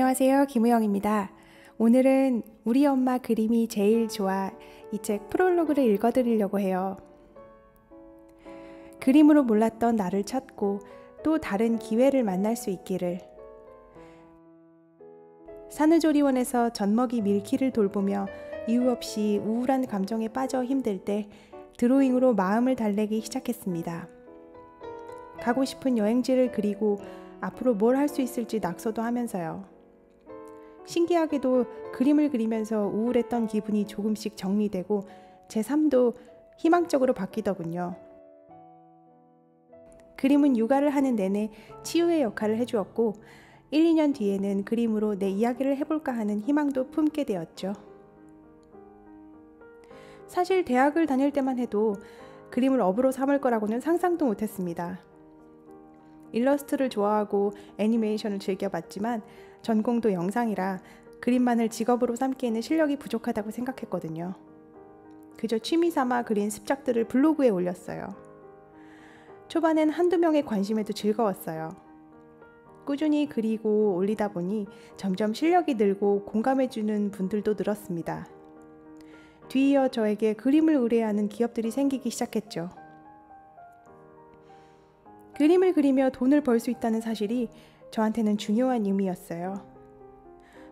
안녕하세요. 김우영입니다. 오늘은 우리 엄마 그림이 제일 좋아 이 책 프롤로그를 읽어드리려고 해요. 그림으로 몰랐던 나를 찾고 또 다른 기회를 만날 수 있기를. 산후조리원에서 젖먹이 밀키를 돌보며 이유 없이 우울한 감정에 빠져 힘들 때 드로잉으로 마음을 달래기 시작했습니다. 가고 싶은 여행지를 그리고 앞으로 뭘 할 수 있을지 낙서도 하면서요. 신기하게도 그림을 그리면서 우울했던 기분이 조금씩 정리되고 제 삶도 희망적으로 바뀌더군요. 그림은 육아를 하는 내내 치유의 역할을 해주었고 1, 2년 뒤에는 그림으로 내 이야기를 해볼까 하는 희망도 품게 되었죠. 사실 대학을 다닐 때만 해도 그림을 업으로 삼을 거라고는 상상도 못했습니다. 일러스트를 좋아하고 애니메이션을 즐겨봤지만 전공도 영상이라 그림만을 직업으로 삼기에는 실력이 부족하다고 생각했거든요. 그저 취미 삼아 그린 습작들을 블로그에 올렸어요. 초반엔 한두 명의 관심에도 즐거웠어요. 꾸준히 그리고 올리다 보니 점점 실력이 늘고 공감해주는 분들도 늘었습니다. 뒤이어 저에게 그림을 의뢰하는 기업들이 생기기 시작했죠. 그림을 그리며 돈을 벌 수 있다는 사실이 저한테는 중요한 의미였어요.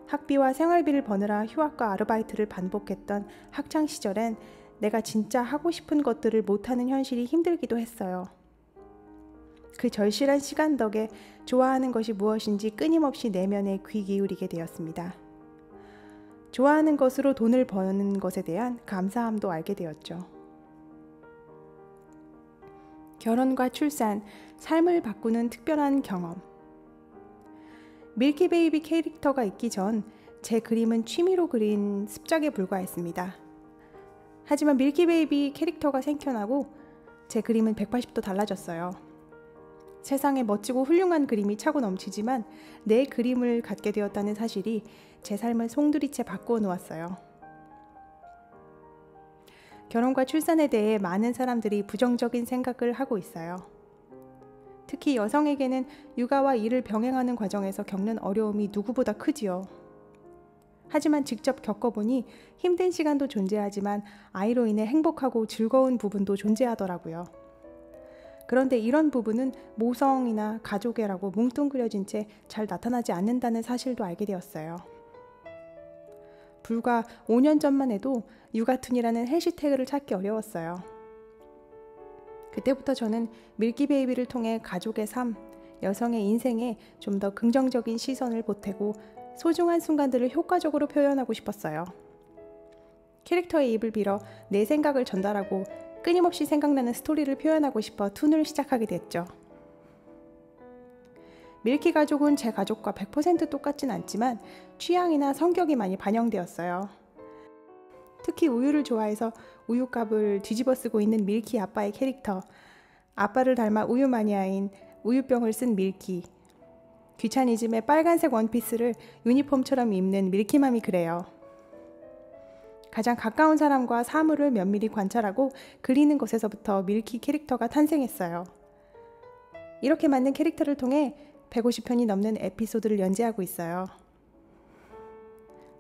학비와 생활비를 버느라 휴학과 아르바이트를 반복했던 학창시절엔 내가 진짜 하고 싶은 것들을 못하는 현실이 힘들기도 했어요. 그 절실한 시간 덕에 좋아하는 것이 무엇인지 끊임없이 내면에 귀 기울이게 되었습니다. 좋아하는 것으로 돈을 버는 것에 대한 감사함도 알게 되었죠. 결혼과 출산, 삶을 바꾸는 특별한 경험. 밀키 베이비 캐릭터가 있기 전 제 그림은 취미로 그린 습작에 불과했습니다. 하지만 밀키 베이비 캐릭터가 생겨나고 제 그림은 180도 달라졌어요. 세상에 멋지고 훌륭한 그림이 차고 넘치지만 내 그림을 갖게 되었다는 사실이 제 삶을 송두리째 바꾸어 놓았어요. 결혼과 출산에 대해 많은 사람들이 부정적인 생각을 하고 있어요. 특히 여성에게는 육아와 일을 병행하는 과정에서 겪는 어려움이 누구보다 크지요. 하지만 직접 겪어보니 힘든 시간도 존재하지만 아이로 인해 행복하고 즐거운 부분도 존재하더라고요. 그런데 이런 부분은 모성이나 가족애라고 뭉뚱그려진 채 잘 나타나지 않는다는 사실도 알게 되었어요. 불과 5년 전만 해도 육아툰이라는 해시태그를 찾기 어려웠어요. 그때부터 저는 밀키 베이비를 통해 가족의 삶, 여성의 인생에 좀 더 긍정적인 시선을 보태고 소중한 순간들을 효과적으로 표현하고 싶었어요. 캐릭터의 입을 빌어 내 생각을 전달하고 끊임없이 생각나는 스토리를 표현하고 싶어 툰을 시작하게 됐죠. 밀키 가족은 제 가족과 100% 똑같진 않지만 취향이나 성격이 많이 반영되었어요. 특히 우유를 좋아해서 우유값을 뒤집어 쓰고 있는 밀키 아빠의 캐릭터, 아빠를 닮아 우유 마니아인 우유병을 쓴 밀키, 귀차니즘의 빨간색 원피스를 유니폼처럼 입는 밀키맘이 그래요. 가장 가까운 사람과 사물을 면밀히 관찰하고 그리는 것에서부터 밀키 캐릭터가 탄생했어요. 이렇게 만든 캐릭터를 통해 150편이 넘는 에피소드를 연재하고 있어요.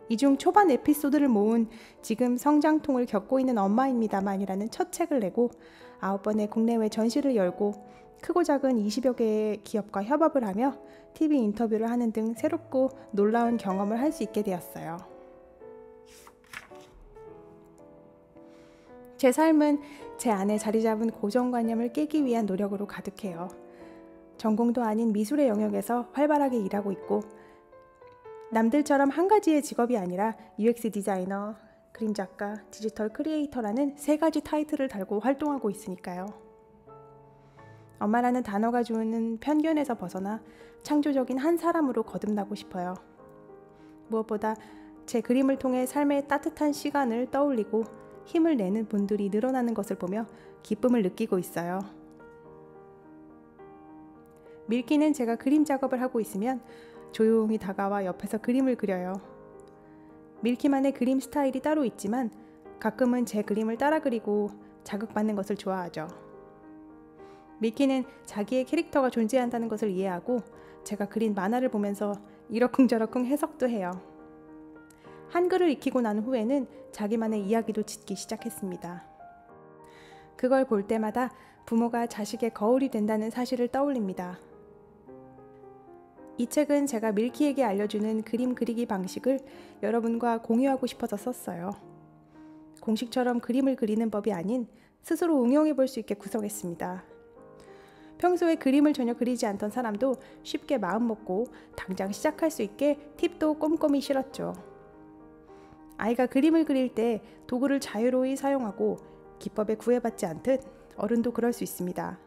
이 중 초반 에피소드를 모은 지금 성장통을 겪고 있는 엄마입니다만이라는 첫 책을 내고 9번의 국내외 전시를 열고 크고 작은 20여 개의 기업과 협업을 하며 TV 인터뷰를 하는 등 새롭고 놀라운 경험을 할 수 있게 되었어요. 제 삶은 제 안에 자리 잡은 고정관념을 깨기 위한 노력으로 가득해요. 전공도 아닌 미술의 영역에서 활발하게 일하고 있고 남들처럼 한 가지의 직업이 아니라 UX 디자이너, 그림 작가, 디지털 크리에이터라는 3가지 타이틀을 달고 활동하고 있으니까요. 엄마라는 단어가 주는 편견에서 벗어나 창조적인 한 사람으로 거듭나고 싶어요. 무엇보다 제 그림을 통해 삶의 따뜻한 시간을 떠올리고 힘을 내는 분들이 늘어나는 것을 보며 기쁨을 느끼고 있어요. 밀키는 제가 그림 작업을 하고 있으면 조용히 다가와 옆에서 그림을 그려요. 밀키만의 그림 스타일이 따로 있지만 가끔은 제 그림을 따라 그리고 자극받는 것을 좋아하죠. 밀키는 자기의 캐릭터가 존재한다는 것을 이해하고 제가 그린 만화를 보면서 이러쿵저러쿵 해석도 해요. 한글을 익히고 난 후에는 자기만의 이야기도 짓기 시작했습니다. 그걸 볼 때마다 부모가 자식의 거울이 된다는 사실을 떠올립니다. 이 책은 제가 밀키에게 알려주는 그림 그리기 방식을 여러분과 공유하고 싶어서 썼어요. 공식처럼 그림을 그리는 법이 아닌 스스로 응용해 볼 수 있게 구성했습니다. 평소에 그림을 전혀 그리지 않던 사람도 쉽게 마음먹고 당장 시작할 수 있게 팁도 꼼꼼히 실었죠. 아이가 그림을 그릴 때 도구를 자유로이 사용하고 기법에 구애받지 않듯 어른도 그럴 수 있습니다.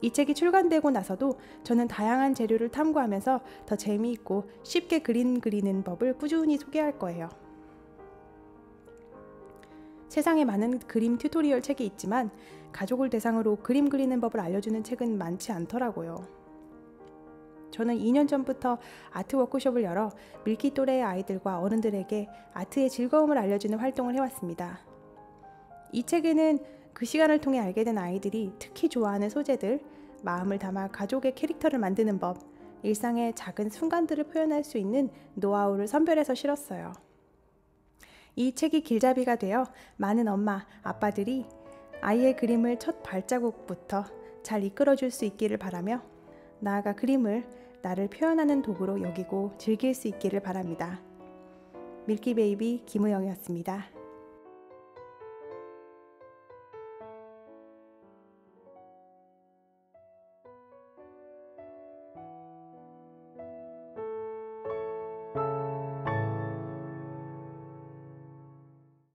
이 책이 출간되고 나서도 저는 다양한 재료를 탐구하면서 더 재미있고 쉽게 그림 그리는 법을 꾸준히 소개할 거예요. 세상에 많은 그림 튜토리얼 책이 있지만 가족을 대상으로 그림 그리는 법을 알려주는 책은 많지 않더라고요. 저는 2년 전부터 아트 워크숍을 열어 밀키 또래의 아이들과 어른들에게 아트의 즐거움을 알려주는 활동을 해왔습니다. 이 책에는 그 시간을 통해 알게 된 아이들이 특히 좋아하는 소재들, 마음을 담아 가족의 캐릭터를 만드는 법, 일상의 작은 순간들을 표현할 수 있는 노하우를 선별해서 실었어요. 이 책이 길잡이가 되어 많은 엄마, 아빠들이 아이의 그림을 첫 발자국부터 잘 이끌어줄 수 있기를 바라며 나아가 그림을 나를 표현하는 도구로 여기고 즐길 수 있기를 바랍니다. 밀키 베이비 김우영이었습니다.